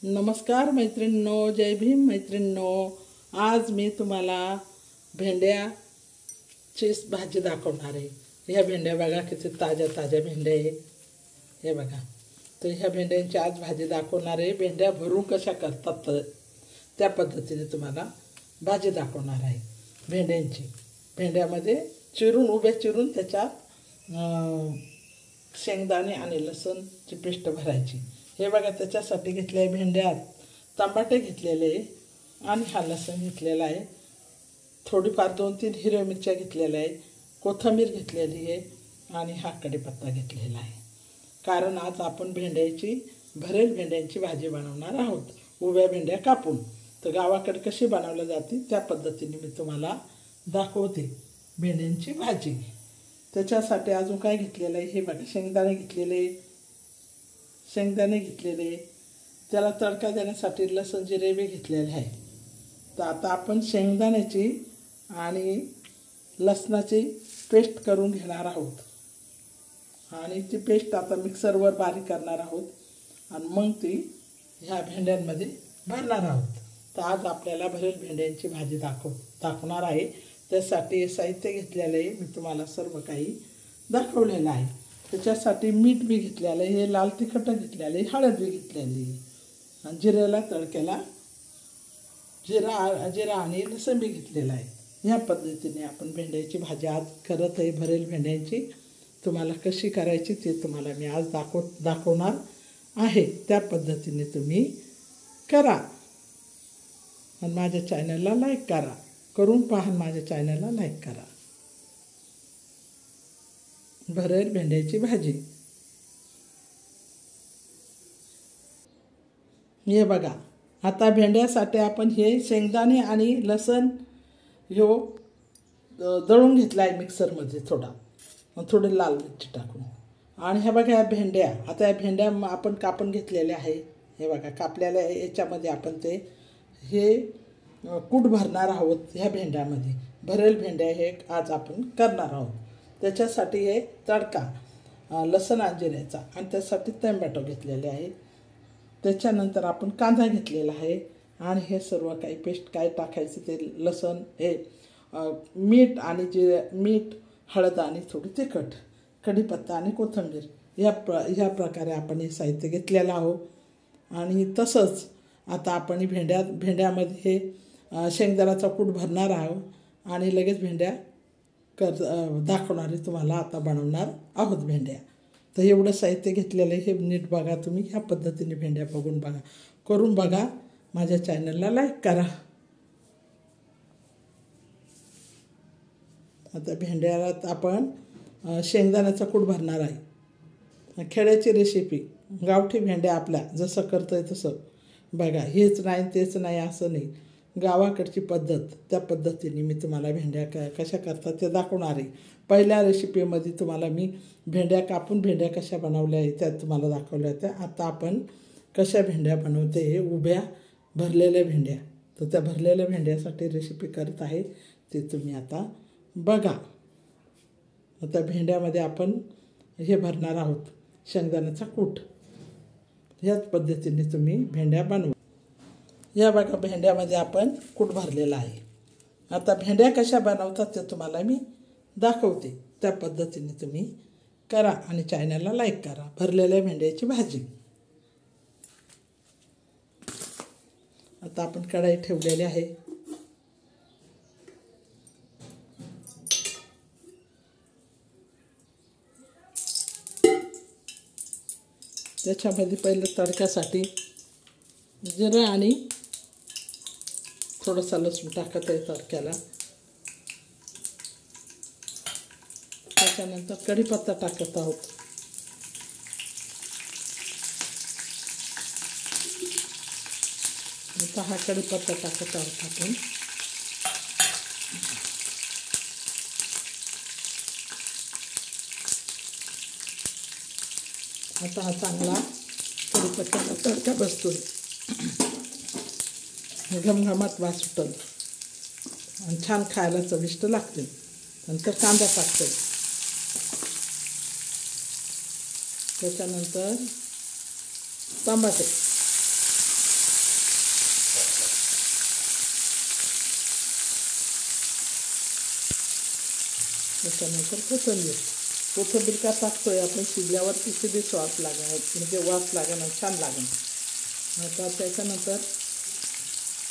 नमस्कार मैत्रिणींनो, जय भीम मैत्रिणींनो. आज मी तुम्हाला भेंड्याची भाजी दाखवणार आहे. ह्या भेंड्या बघा किती ताज्या ताज्या भेंड्या आहे. हे बघा, तर ह्या भेंड्यांची आज भाजी दाखवणार आहे. भेंड्या भरून कशा करतात तर त्या पद्धतीने तुम्हाला भाजी दाखवणार आहे भेंड्यांची. भेंड्यामध्ये उभ्या चिरून त्याच्यात शेंगदाणे आणि लसूणची पेस्ट भरायची. हे बघा, त्याच्यासाठी घेतले आहे भेंड्यात टमाटे घेतलेले आणि हा लसूण घेतलेला आहे. थोडीफार 2-3 हिरव्या मिरच्या घेतलेल्या आहे, कोथिंबीर घेतलेली आहे आणि हा कढीपत्ता घेतलेला आहे. कारण आज आपण भरेल भेंड्यांची भाजी बनवणार आहोत. उभ्या भेंड्या कापून, तर गावाकडे कशी बनवली जाते त्या पद्धतीने मी तुम्हाला दाखवते भेंड्यांची भाजी. त्याच्यासाठी अजून काय घेतलेलं आहे हे बघा, शेंगदाणे घेतलेले, त्याला तडका देण्यासाठी लसूण जिरे बी घेतलेले आहे. तर आता आपण शेंगदाण्याची आणि लसणाची पेस्ट करून घेणार आहोत आणि ती पेस्ट आता मिक्सरवर बारीक करणार आहोत आणि मग ती ह्या भेंड्यांमध्ये भरणार आहोत. तर आज आपल्याला भरेल भेंड्यांची भाजी दाखवणार आहे. त्यासाठी साहित्य घेतलेलं आहे, मी तुम्हाला सर्व काही दाखवलेलं आहे. त्याच्यासाठी मीठ बी घेतलेलं आहे, हे लाल तिखट घेतलेलं आहे, हळद बी घेतलेली आहे आणि जिऱ्याला तडक्याला जिरा आणि लसूण बी घेतलेला आहे. ह्या पद्धतीने आपण भेंड्याची भाजी आज करत आहे. भरेल भेंड्यांची तुम्हाला कशी करायची ते तुम्हाला मी आज दाखवणार आहे. त्या पद्धतीने तुम्ही करा आणि माझ्या चॅनलला लाईक करा. करून पहा, माझ्या चॅनलला लाईक करा. भरेल भेंड्याची भाजी. हे बघा, आता भेंड्यासाठी आपण हे शेंगदाणे आणि लसूण दळून घेतला आहे मिक्सरमध्ये, थोडी लाल मिरची टाकून. आणि हे बघा, या भेंड्या, आता या भेंड्या आपण कापून घेतलेल्या आहे. हे बघा, कापलेल्या याच्यामध्ये आपण हे कूट भरणार आहोत. ह्या भेंड्यामध्ये भरेल भेंड्या हे आज आपण करणार आहोत. त्याच्यासाठी हे तडका लसूण आणि जिऱ्याचा आणि त्यासाठी टोमॅटो घेतलेले आहे. त्याच्यानंतर आपण कांदा घेतलेला आहे आणि हे सर्व काही पेस्ट काय टाकायचं ते लसूण, मीठ, हळद आणि थोडी तिखट, कढीपत्ता आणि कोथिंबीर ह्या प्रकारे आपण हे साहित्य घेतलेलं आहोत. आणि तसंच आता आपण भेंड्यामध्ये हे शेंगदाण्याचा कूट भरणार आहोत आणि लगेच भेंड्या दाखवणारे तुम्हाला आता बनवणार आहोत भेंड्या. तर एवढं साहित्य घेतलेलं आहे, हे नीट बघा तुम्ही. ह्या पद्धतीने भेंड्या करून बघा. माझ्या चॅनलला लाईक करा. आता भेंड्याला आपण शेंगदाण्याचा कूट भरणार आहे. खेड्याची रेसिपी, गावठी भेंड्या आपल्या जसं करतोय तसं बघा. हेच नाही तेच नाही असं नाही, गावाकडची पद्धत, त्या पद्धतीने मी तुम्हाला भेंड्या कशा करतात ते दाखवणार आहे. पहिल्या रेसिपीमध्ये तुम्हाला मी भेंड्या कशा बनवल्या आहे त्या तुम्हाला दाखवल्या होत्या. आता आपण कशा भेंड्या बनवते, हे उभ्या भरलेल्या भेंड्या. तर त्या भरलेल्या भेंड्यासाठी रेसिपी करत आहे, ते तुम्ही आता बघा. आता भेंड्यामध्ये आपण हे भरणार आहोत शेंगदाण्याचा कूट. ह्याच पद्धतीने तुम्ही भेंड्या बनवा. या बघा, भेंड्यामध्ये आपण कूट भरलेला आहे. आता भेंड्या कशा बनवतात ते तुम्हाला मी दाखवते. त्या पद्धतीने तुम्ही करा आणि चॅनलला लाईक करा. भरलेल्या भेंड्याची भाजी. आता आपण कढई ठेवलेली आहे. त्याच्यामध्ये पहिलं तडक्यासाठी जिरं आणि थोडासा लसूण टाकत आहे तडक्याला. त्याच्यानंतर कढीपत्ता टाकत आहोत. आता हा कढीपत्ता टाकत आहोत आपण. आता हा चांगला कढीपत्त्याला तडका बसतो, घमघमाट वास सुटल आणि छान खायला चविष्ट लागते. नंतर कांदा टाकतो. त्याच्यानंतर टमाटे, त्याच्यानंतर कोथिंबीर का टाकतोय आपण शिजल्यावर तिची बी वास लागेल, म्हणजे वास लागेल आणि छान लागेल. आता त्याच्यानंतर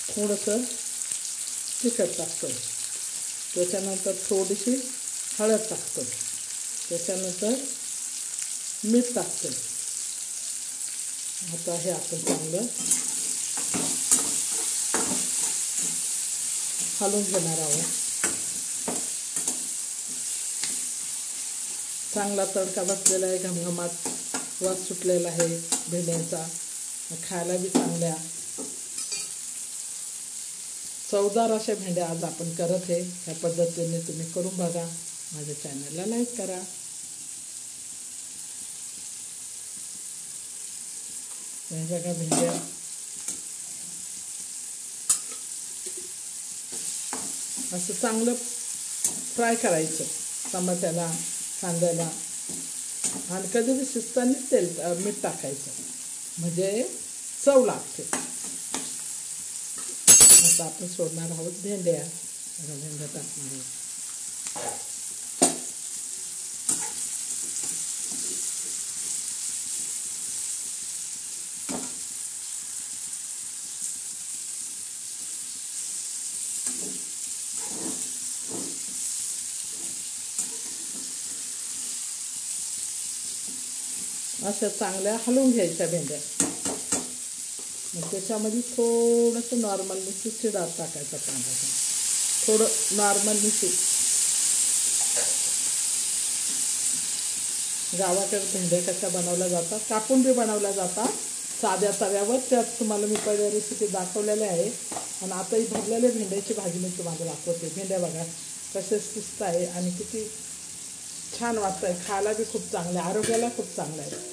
थोडंसं तिखट टाकतोय, त्याच्यानंतर थोडीशी हळद टाकतोय, त्याच्यानंतर मीठ टाकतोय. आता हे आपण चांगलं हलवून घेणार आहोत. चांगला तडका बसलेला आहे, घमघमाट वास सुटलेला आहे भेंड्यांचा. खायला बी चांगल्या चवदार अशा भेंड्या आज आपण करत आहे. ह्या पद्धतीने तुम्ही करून बघा. माझ्या चॅनलला लाईक करा. बघा भेंड्या असं चांगलं फ्राय करायचं टमाट्याला, कांद्याला, आणि कधी बी शिजताना मीठ टाकायचं, म्हणजे चव लागते. आता आपण सोडणार आहोत भेंड्या. भेंड्या टाकणार आहोत. अशा चांगल्या हलवून घ्यायच्या भेंड्या. मग त्याच्यामध्ये थोडंसं नॉर्मल नुसती डाळ टाकायचा कांद्याचा, थोडं नॉर्मल नुसती. गावाकडे भेंड्या कशा बनवल्या जातात, कापून बी बनवल्या जातात साध्या तव्यावर. त्यात तुम्हाला मी पहिल्या रेसिपी दाखवलेल्या आहे. आणि आता ही भरलेल्या भेंड्याची भाजी मी तुम्हाला दाखवते. भेंड्या बघा कसे शिजत आहे आणि किती छान वाटतं आहे. खायला बी खूप चांगलं आहे, आरोग्याला खूप चांगलं आहे.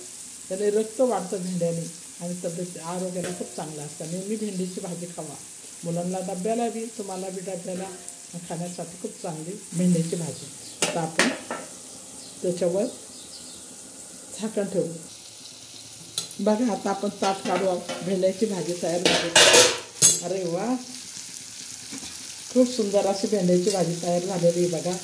त्याने रक्त वाढतं भेंड्याने आणि तब्येत आरोग्याला खूप चांगलं असतं. नेहमी भेंडीची भाजी खावा. मुलांना डब्याला बी, तुम्हाला बी डब्याला खाण्यासाठी खूप चांगली भेंड्याची भाजी. आता आपण त्याच्यावर झाकण ठेवू. बघा आता आपण ताट काढू. भेंड्याची भाजी तयार झाली. अरे वा, खूप सुंदर अशी भेंड्याची भाजी तयार झालेली बघा.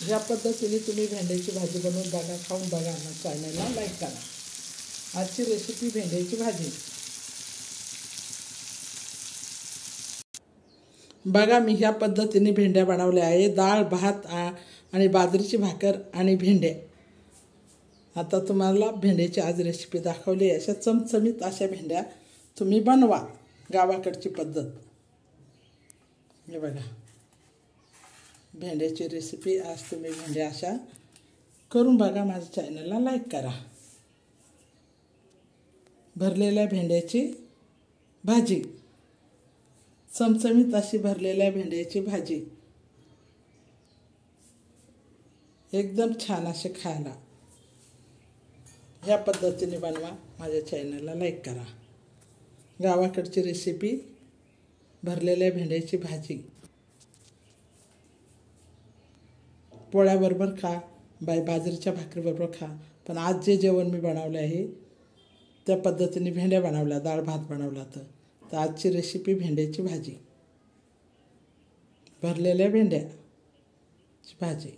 ह्या पद्धतीने तुम्ही भेंड्याची भाजी बनवून बघा, खाऊन बघा. आणि चॅनलला लाईक करा. आजची रेसिपी भेंड्याची भाजी. बघा मी ह्या पद्धतीने भेंड्या बनवल्या आहे. डाळ, भात आणि बाजरीची भाकर आणि भेंड्या. आता तुम्हाला भेंड्याची आज रेसिपी दाखवली आहे. अशा चमचमीत अशा भेंड्या तुम्ही बनवा, गावाकडची पद्धत. हे बघा भेंड्याची रेसिपी. आज तुम्ही भेंड्या अशा करून बघा. माझ्या चॅनलला लाईक करा. भरलेल्या भेंड्याची भाजी, चमचमीत अशी भरलेल्या भेंड्याची भाजी, एकदम छान असे खायला. ह्या पद्धतीने बनवा. माझ्या चॅनलला लाईक करा. गावाकडची रेसिपी भरलेल्या भेंड्याची भाजी पोळ्याबरोबर खा, बाजरीच्या भाकरीबरोबर खा. पण आज जे जेवण मी बनवलं आहे त्या पद्धतीने भेंड्या बनवल्या, डाळ भात बनवला. तर आजची रेसिपी भेंड्याची भाजी, भरलेल्या भेंड्याची भाजी.